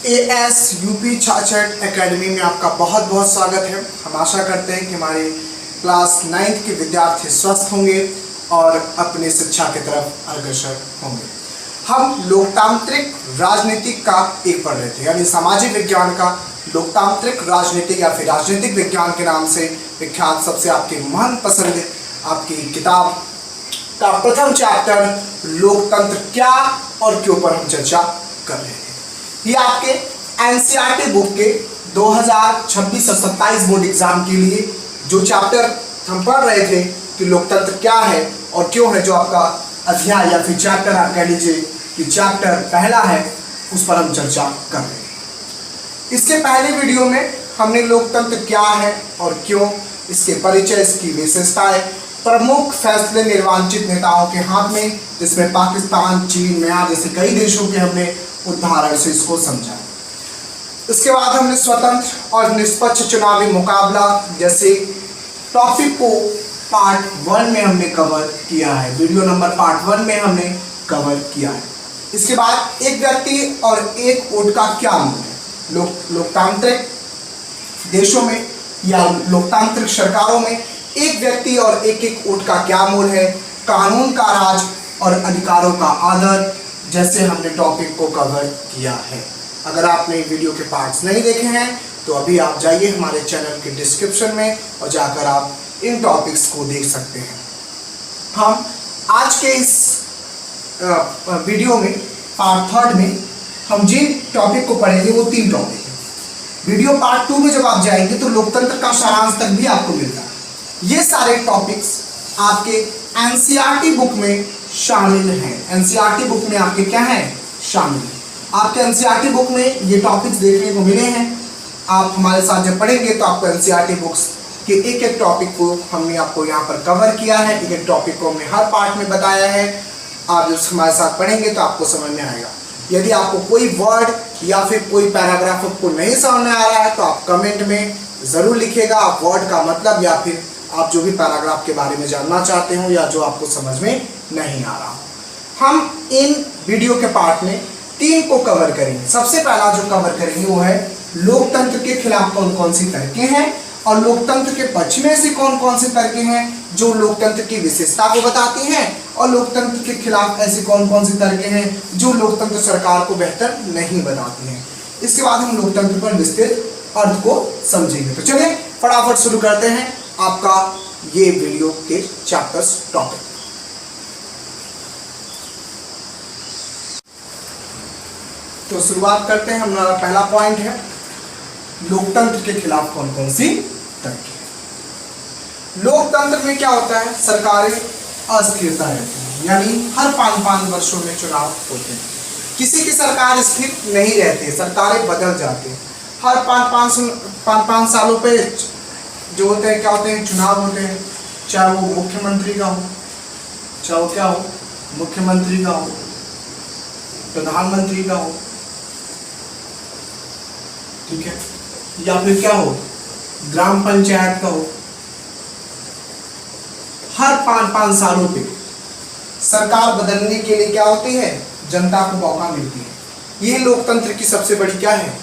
As UP छाछठ academy में आपका बहुत बहुत स्वागत है। हम आशा करते हैं कि हमारे क्लास 9th के विद्यार्थी स्वस्थ होंगे और अपनी शिक्षा की तरफ अग्रसर होंगे। हम लोकतांत्रिक राजनीति का एक पढ़ रहे थे, यानी सामाजिक विज्ञान का लोकतांत्रिक राजनीति या फिर राजनीतिक विज्ञान के नाम से विख्यात सबसे आपकी मनपसंद आपकी किताब का प्रथम चैप्टर लोकतंत्र क्या और क्यों पर हम चर्चा कर रहे हैं। ये आपके एनसीईआरटी बुक के 2026 और 27 बोर्ड एग्जाम के लिए जो चैप्टर हम पढ़ रहे थे कि लोकतंत्र क्या है और क्यों है, जो आपका अध्याय या फिर चैप्टर आप कह लीजिए कि चैप्टर पहला है, उस पर हम चर्चा कर रहे हैं। इसके पहले वीडियो में हमने लोकतंत्र क्या है और क्यों, इसके परिचय, इसकी विशेषताएं, प्रमुख फैसले निर्वाचित नेताओं के हाथ में, जिसमें पाकिस्तान, चीन, म्यांमार जैसे कई देशों के हमने उदाहरण से इसको समझा। इसके बाद हमने स्वतंत्र और निष्पक्ष चुनावी मुकाबला जैसे टॉपिक को पार्ट 1 में हमने कवर किया है, वीडियो नंबर पार्ट 1 में हमने कवर किया है। इसके बाद एक व्यक्ति और एक वोट का क्या मूल्य है, लोकतांत्रिक देशों में या लोकतांत्रिक सरकारों में एक व्यक्ति और एक वोट का क्या मूल्य है, कानून का राज और अधिकारों का आदर जैसे हमने टॉपिक को कवर किया है। अगर आपने वीडियो के पार्ट्स नहीं देखे हैं तो अभी आप जाइए हमारे चैनल के डिस्क्रिप्शन में और जाकर आप इन टॉपिक्स को देख सकते हैं। हम आज के इस वीडियो में पार्ट 3 में हम जिन टॉपिक को पढ़ेंगे वो 3 टॉपिक हैं। वीडियो पार्ट 2 में जब आप जाएंगे तो लोकतंत्र का सारांश तक भी आपको मिलता है। ये सारे टॉपिक्स आपके एनसीईआरटी बुक में शामिल हैं। एनसीईआरटी बुक में आपके क्या है, शामिल है। आपके एनसीईआरटी बुक में ये टॉपिक्स देखने को मिले हैं। आप हमारे साथ जब पढ़ेंगे तो आपको एनसीईआरटी बुक्स के एक एक टॉपिक को हमने आपको यहाँ पर कवर किया है, एक एक टॉपिक को हमने हर पार्ट में बताया है। आप जब हमारे साथ पढ़ेंगे तो आपको समझ में आएगा। यदि आपको कोई वर्ड या फिर कोई पैराग्राफ आपको नहीं समझ में आ रहा है तो आप कमेंट में ज़रूर लिखिएगा, आप वर्ड का मतलब या फिर आप जो भी पैराग्राफ के बारे में जानना चाहते हो या जो आपको समझ में नहीं आ रहा हो। हम इन वीडियो के पार्ट में 3 को कवर करेंगे। सबसे पहला जो कवर करेंगे वो है लोकतंत्र के खिलाफ कौन कौन सी तर्कें हैं और लोकतंत्र के पक्ष में से कौन कौन से तर्कें हैं जो लोकतंत्र की विशेषता को बताती हैं, और लोकतंत्र के खिलाफ ऐसी कौन कौन सी तर्कें हैं जो लोकतंत्र सरकार को बेहतर नहीं बताती हैं। इसके बाद हम लोकतंत्र पर विस्तृत अर्थ को समझेंगे। तो चलिए फटाफट शुरू करते हैं आपका ये वीडियो के चैप्टर्स टॉपिक। तो शुरुआत करते हैं। हमारा पहला पॉइंट है लोकतंत्र के खिलाफ कौन कौन सी तर्कें। लोकतंत्र में क्या होता है, सरकारें अस्थिरता रहती है, यानी हर 5-5 वर्षों में चुनाव होते हैं। किसी की सरकार स्थिर नहीं रहती, सरकारें बदल जाती हैं। हर 5-5 सालों पे जो होते हैं क्या होते हैं, चुनाव होते हैं, चाहे वो मुख्यमंत्री का हो, चाहे वो क्या हो, मुख्यमंत्री का हो, प्रधानमंत्री का हो, ठीक है, या फिर क्या हो, ग्राम पंचायत का हो। हर 5-5 सालों पे सरकार बदलने के लिए क्या होती है, जनता को मौका मिलती है। ये लोकतंत्र की सबसे बड़ी क्या है,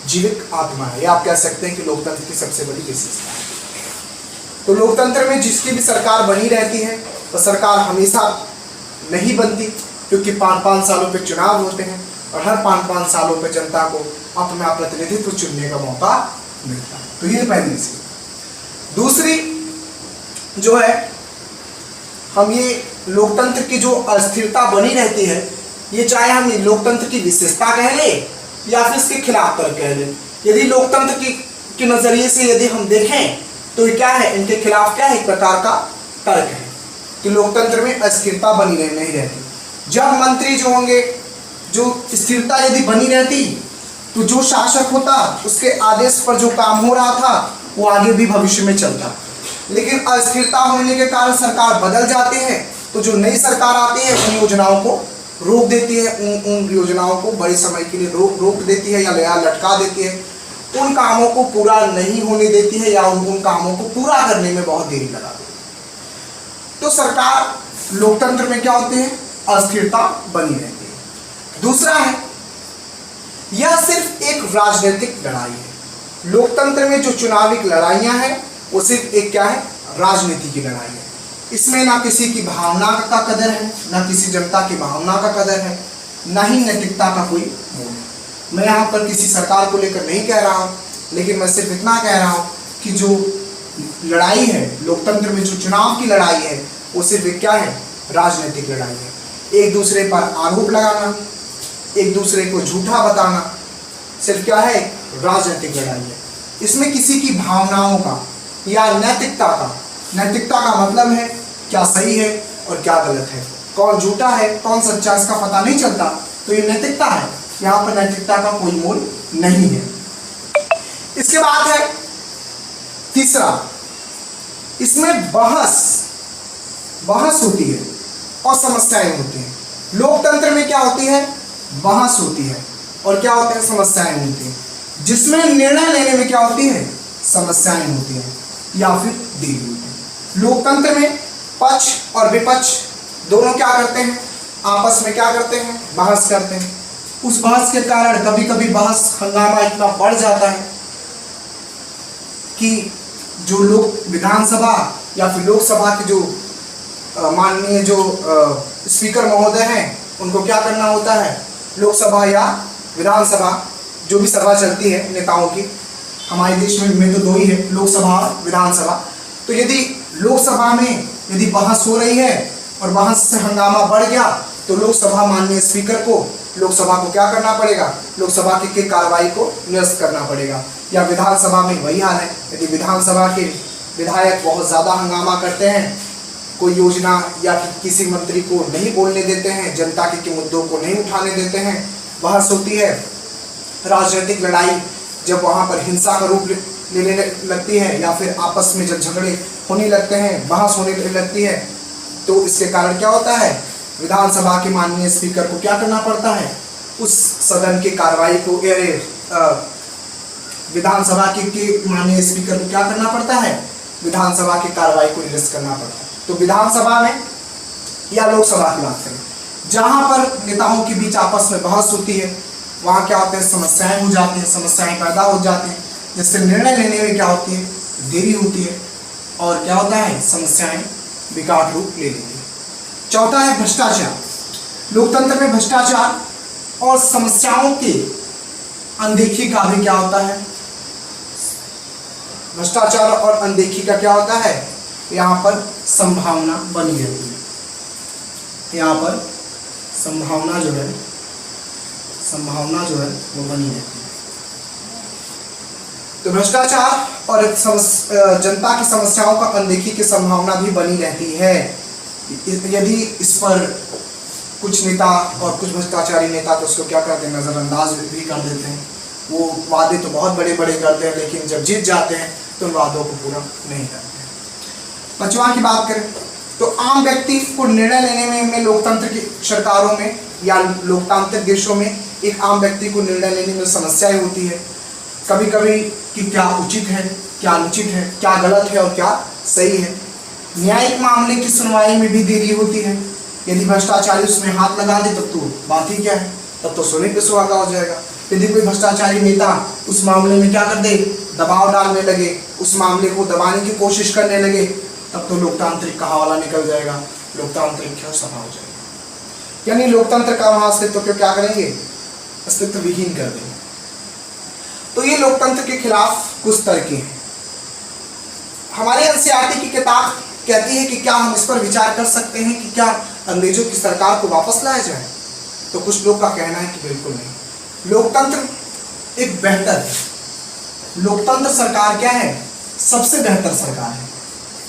जीवित आत्मा है। आप कह सकते हैं कि लोकतंत्र की सबसे बड़ी विशेषता है। तो लोकतंत्र में जिसकी भी सरकार बनी रहती है तो सरकार हमेशा नहीं बनती, क्योंकि 5-5 सालों पे चुनाव होते हैं और हर 5-5 सालों पे जनता को अपना प्रतिनिधित्व चुनने का मौका मिलता है। तो ये पहली चीज। दूसरी जो है, हम ये लोकतंत्र की जो अस्थिरता बनी रहती है, ये चाहे हम लोकतंत्र की विशेषता कह लें या फिर इसके खिलाफ तर्क कह लें। यदि लोकतंत्र के नजरिए से यदि हम देखें तो ये क्या है, इनके खिलाफ क्या है, एक प्रकार का तर्क है कि लोकतंत्र में अस्थिरता बनी नहीं रहती। जब मंत्री जो होंगे, जो स्थिरता यदि बनी रहती तो जो शासक होता उसके आदेश पर जो काम हो रहा था वो आगे भी भविष्य में चलता। लेकिन अस्थिरता होने के कारण सरकार बदल जाती है, तो जो नई सरकार आती है उन योजनाओं को रोक देती है, उन योजनाओं को बड़े समय के लिए रोक देती है या लटका देती है, उन कामों को पूरा नहीं होने देती है या उन कामों को पूरा करने में बहुत देरी लगा देती है। तो सरकार लोकतंत्र में क्या होती है, अस्थिरता बनी रहती है। दूसरा है यह सिर्फ एक राजनीतिक लड़ाई है। लोकतंत्र में जो चुनावी लड़ाइयाँ हैं वो सिर्फ एक क्या है, राजनीति की लड़ाई है। इसमें ना किसी की भावना का कदर है, ना किसी जनता की भावना का कदर है, ना ही नैतिकता का कोई मोल है। मैं यहाँ पर किसी सरकार को लेकर नहीं कह रहा हूँ, लेकिन मैं सिर्फ इतना कह रहा हूँ कि जो लड़ाई है लोकतंत्र में, जो चुनाव की लड़ाई है वो सिर्फ एक क्या है, राजनीतिक लड़ाई है। एक दूसरे पर आरोप लगाना, एक दूसरे को झूठा बताना, सिर्फ क्या है, राजनीतिक लड़ाई है। इसमें किसी की भावनाओं का या नैतिकता का मतलब है क्या सही है और क्या गलत है, कौन झूठा है कौन सच्चा, इसका पता नहीं चलता, तो ये नैतिकता है। यहाँ पर नैतिकता का कोई मोल नहीं है। इसके बाद है तीसरा, इसमें बहस होती है और समस्याएं होती हैं। लोकतंत्र में क्या होती है, बहस होती है और क्या होते हैं, समस्याएं होती हैं। जिसमें निर्णय लेने में क्या होती है, समस्याएं होती हैं या फिर देरी होती है। लोकतंत्र में पक्ष और विपक्ष दोनों क्या करते हैं, आपस में क्या करते हैं, बहस करते हैं। उस बहस के कारण कभी कभी बहस हंगामा इतना बढ़ जाता है कि जो लोग विधानसभा या फिर लोकसभा के जो माननीय जो स्पीकर महोदय हैं उनको क्या करना होता है, लोकसभा या विधानसभा जो भी सभा चलती है नेताओं की, हमारे देश में तो दो ही है, लोकसभा और विधानसभा। तो यदि लोकसभा में यदि बहस हो रही है और बहस से हंगामा बढ़ गया तो लोकसभा माननीय स्पीकर को, लोकसभा को क्या करना पड़ेगा, लोकसभा की कार्रवाई को निरस्त करना पड़ेगा। या विधानसभा में वही हाल है, यदि विधानसभा के विधायक बहुत ज़्यादा हंगामा करते हैं, कोई योजना या किसी मंत्री को नहीं बोलने देते हैं, जनता के मुद्दों को नहीं उठाने देते हैं, बहस होती है, राजनीतिक लड़ाई जब वहाँ पर हिंसा का रूप लेने लगती है या फिर आपस में जब झगड़े होने लगते हैं, बहस होने लगती है, तो इसके कारण क्या होता है, विधानसभा के माननीय स्पीकर को क्या करना पड़ता है, उस सदन की कार्रवाई को, विधानसभा के माननीय स्पीकर को क्या करना पड़ता है, विधानसभा की कार्रवाई को निरस्त करना पड़ता है। तो विधानसभा में या लोकसभा की बात करें, जहाँ पर नेताओं के बीच आपस में बहस होती है, वहाँ क्या होते हैं, समस्याएं हो जाती हैं, समस्याएं पैदा हो जाती हैं, जिससे निर्णय लेने में क्या होती है, देरी होती है और क्या होता है, समस्याएं विकराल रूप ले लेती है। चौथा है भ्रष्टाचार। लोकतंत्र में भ्रष्टाचार और समस्याओं की अनदेखी का भी क्या होता है, भ्रष्टाचार और अनदेखी का क्या होता है, यहाँ पर संभावना बनी रहती है। यहाँ पर संभावना जो है वो बनी रहती है। तो भ्रष्टाचार और जनता की समस्याओं का अनदेखी की संभावना भी बनी रहती है। यदि इस पर कुछ नेता और कुछ भ्रष्टाचारी नेता तो उसको क्या करते हैं, नज़रअंदाज भी कर देते हैं। वो वादे तो बहुत बड़े बड़े करते हैं, लेकिन जब जीत जाते हैं तो उन वादों को पूरा नहीं करते हैं। पांचवा की बात करें तो आम व्यक्ति को निर्णय लेने में लोकतंत्र की सरकारों में या लोकतांत्रिक देशों में एक आम व्यक्ति को निर्णय लेने में समस्याएं होती है कभी कभी कि क्या उचित है, क्या अनुचित है, क्या गलत है और क्या सही है। न्यायिक मामले की सुनवाई में भी देरी होती है। यदि भ्रष्टाचारी उसमें हाथ लगा दे तब तो बात ही क्या है, तब तो सोने पे सुहागा हो जाएगा। यदि कोई भ्रष्टाचारी नेता उस मामले में क्या कर दे, दबाव डालने लगे, उस मामले को दबाने की कोशिश करने लगे, तब तो लोकतांत्रिक का हवाला निकल जाएगा, लोकतांत्रिक क्या सभा हो जाएगी। यानी लोकतंत्र का वहाँ अस्तित्व को क्या करेंगे, अस्तित्व विहीन कर देंगे। तो ये लोकतंत्र के खिलाफ कुछ तर्क हैं। हमारे एनसीईआरटी की किताब कहती है कि क्या हम इस पर विचार कर सकते हैं कि क्या अंग्रेजों की सरकार को वापस लाया जाए, तो कुछ लोग का कहना है कि बिल्कुल नहीं। लोकतंत्र एक बेहतर है, लोकतंत्र सरकार क्या है, सबसे बेहतर सरकार है।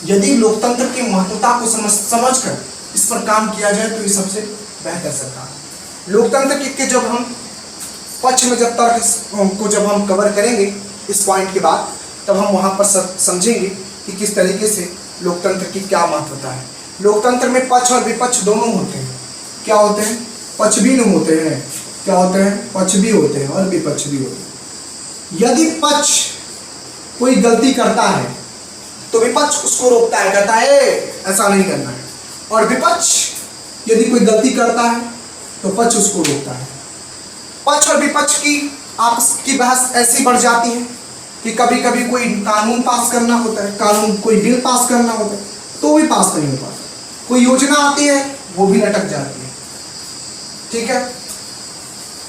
यदि लोकतंत्र की महत्वता को समझकर इस पर काम किया जाए तो ये सबसे बेहतर सरकार है। लोकतंत्र के जब हम पक्ष में जब तर्क को जब हम कवर करेंगे इस पॉइंट के बाद, तब हम वहाँ पर समझेंगे कि किस तरीके से लोकतंत्र की क्या महत्वता है। लोकतंत्र में पक्ष और विपक्ष दोनों होते हैं। क्या होते हैं, पक्ष भी होते हैं, क्या होते हैं, पक्ष भी होते हैं और विपक्ष भी होते हैं। यदि पक्ष कोई गलती करता है तो विपक्ष उसको रोकता है, कहता है ऐसा नहीं करना है, और विपक्ष यदि कोई गलती करता है तो पक्ष उसको रोकता है। पक्ष और विपक्ष की आपस की बहस ऐसी बढ़ जाती है कि कभी कभी कोई कानून पास करना होता है, कोई बिल पास करना होता है तो भी पास नहीं हो पाता, कोई योजना आती है वो भी लटक जाती है। ठीक है,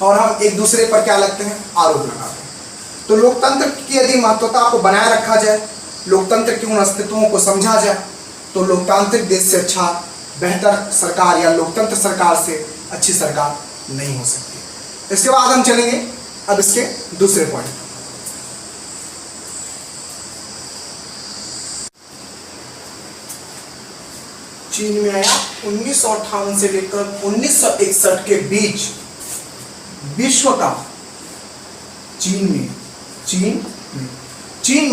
और हम एक दूसरे पर क्या लगते हैं, आरोप लगाते हैं। तो लोकतंत्र की यदि महत्वता को बनाए रखा जाए, लोकतंत्र के उन अस्तित्वों को समझा जाए, तो लोकतांत्रिक देश से अच्छा बेहतर सरकार या लोकतंत्र सरकार से अच्छी सरकार नहीं हो सकती। इसके बाद हम चलेंगे अब इसके दूसरे पॉइंट। चीन में आया 1958 से लेकर 1961 के बीच विश्व का चीन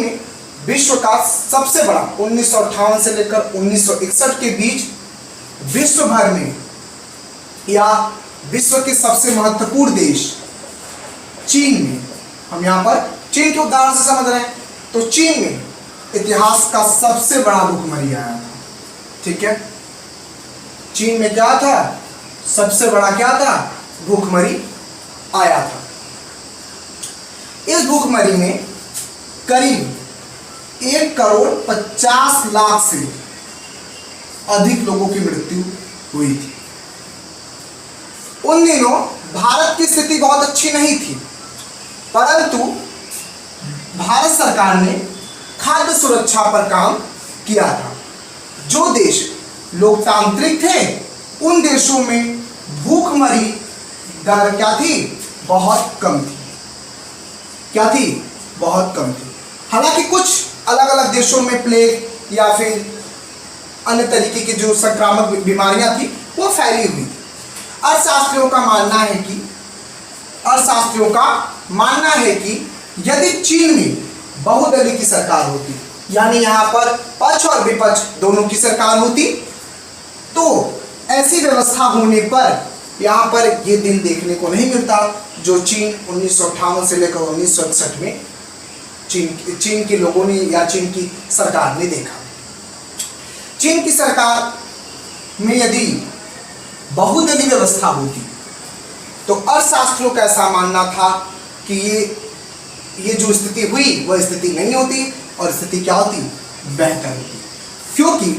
में विश्व का सबसे बड़ा 1958 से लेकर 1961 के बीच विश्व भर में या विश्व के सबसे महत्वपूर्ण देश चीन में, हम यहां पर चीन के उदाहरण से समझ रहे हैं, तो चीन में इतिहास का सबसे बड़ा भूखमरी आया था। ठीक है, चीन में क्या था, सबसे बड़ा क्या था, भूखमरी आया था। इस भूखमरी में करीब 1,50,00,000 से अधिक लोगों की मृत्यु हुई थी। उन दिनों भारत की स्थिति बहुत अच्छी नहीं थी, परंतु भारत सरकार ने खाद्य सुरक्षा पर काम किया था। जो देश लोकतांत्रिक थे उन देशों में भूखमरी दर क्या थी, बहुत कम थी। क्या थी, बहुत कम थी। हालांकि कुछ अलग अलग देशों में प्लेग या फिर अन्य तरीके की जो संक्रामक बीमारियां थी वो फैली हुई थी। अर्थशास्त्रियों का मानना है कि यदि चीन में बहुदलीय की सरकार होती, यानी यहाँ पर पक्ष और विपक्ष दोनों की सरकार होती, तो ऐसी व्यवस्था होने पर यहाँ पर ये दिन देखने को नहीं मिलता जो चीन 1958 से लेकर 1961 में चीन के लोगों ने या चीन की सरकार ने देखा। चीन की सरकार में यदि बहुदलीय व्यवस्था होती तो अर्थशास्त्रियों का ऐसा मानना था कि ये जो स्थिति हुई वह स्थिति नहीं होती और स्थिति क्या होती, बेहतर होती, क्योंकि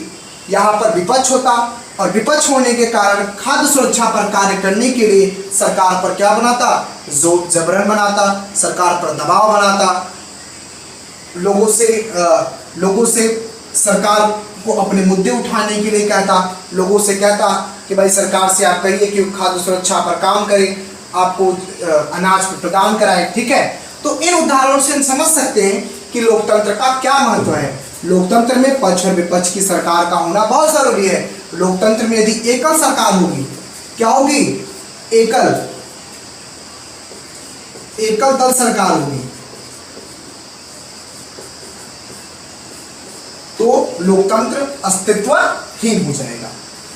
यहाँ पर विपक्ष होता और विपक्ष होने के कारण खाद्य सुरक्षा पर कार्य करने के लिए सरकार पर क्या बनाता, जोर जबरन बनाता, सरकार पर दबाव बनाता, लोगों से सरकार को अपने मुद्दे उठाने के लिए कहता, लोगों से कहता कि भाई सरकार से आप कहिए कि खाद्य सुरक्षा पर काम करें, आपको अनाज प्रदान कराए। ठीक है, तो इन उदाहरणों से हम समझ सकते हैं कि लोकतंत्र का क्या महत्व है। लोकतंत्र में पक्ष और विपक्ष की सरकार का होना बहुत जरूरी है। लोकतंत्र में यदि एकल सरकार होगी, क्या होगी, एकल दल सरकार होगी, तो लोकतंत्र अस्तित्वहीन हो जाएगा।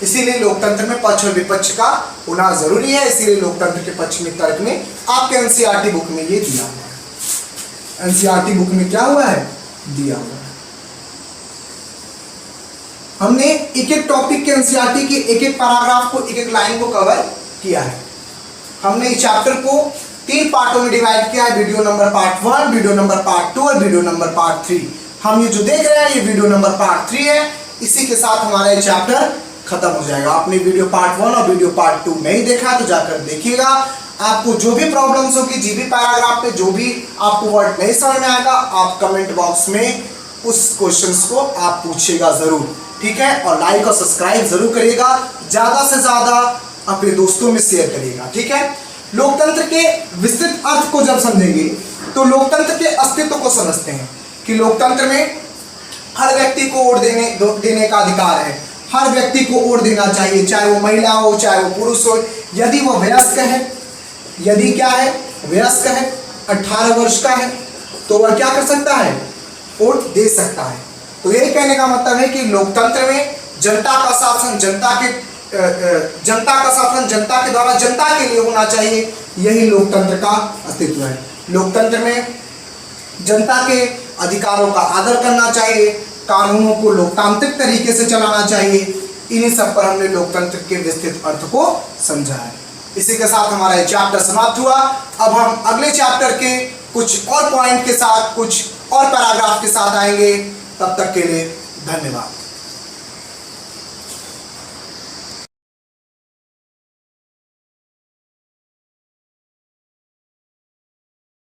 इसीलिए लोकतंत्र में पक्ष और विपक्ष का होना जरूरी है। इसीलिए लोकतंत्र के पक्ष में तर्क में आपके एनसीईआरटी बुक में ये दिया हुआ है। एनसीईआरटी बुक में क्या हुआ है, दिया हुआ है। हमने एक एक टॉपिक के एनसीईआरटी के एक एक पैराग्राफ को, एक एक लाइन को कवर किया है। हमने इस चैप्टर को 3 पार्टों में डिवाइड किया है, video number part 1, video number part 2 और वीडियो नंबर पार्ट 3। हम ये जो देख रहे हैं ये वीडियो नंबर पार्ट 3 है। इसी के साथ हमारा ये चैप्टर खत्म हो जाएगा। आपने वीडियो पार्ट 1 और वीडियो पार्ट 2 नहीं देखा तो जाकर देखिएगा। आपको जो भी प्रॉब्लम्स होगी, जी भी पैराग्राफ पे जो भी आपको वर्ड नहीं समझ में आएगा, आप कमेंट बॉक्स में उस क्वेश्चंस को आप पूछिएगा जरूर। ठीक है, और लाइक और सब्सक्राइब जरूर करिएगा, ज्यादा से ज्यादा अपने दोस्तों में शेयर करिएगा। ठीक है, लोकतंत्र के विस्तृत अर्थ को जब समझेंगे तो लोकतंत्र के अस्तित्व को समझते हैं कि लोकतंत्र में हर व्यक्ति को वोट देने का अधिकार है। हर व्यक्ति को वोट देना चाहिए, चाहे वो महिला हो, चाहे वो पुरुष हो। यदि वो वयस्क है, यदि क्या है, वयस्क है, 18 वर्ष का है, तो वह क्या कर सकता है, वोट दे सकता है। तो यही कहने का मतलब है कि लोकतंत्र में जनता का शासन जनता के द्वारा जनता के लिए होना चाहिए। यही लोकतंत्र का अस्तित्व है। लोकतंत्र में जनता के अधिकारों का आदर करना चाहिए, कानूनों को लोकतांत्रिक तरीके से चलाना चाहिए। इन्हीं सब पर हमने लोकतंत्र के विस्तृत अर्थ को समझा है। इसी के साथ हमारा ये चैप्टर समाप्त हुआ। अब हम अगले चैप्टर के कुछ और पॉइंट के साथ, कुछ और पैराग्राफ के साथ आएंगे। तब तक के लिए धन्यवाद।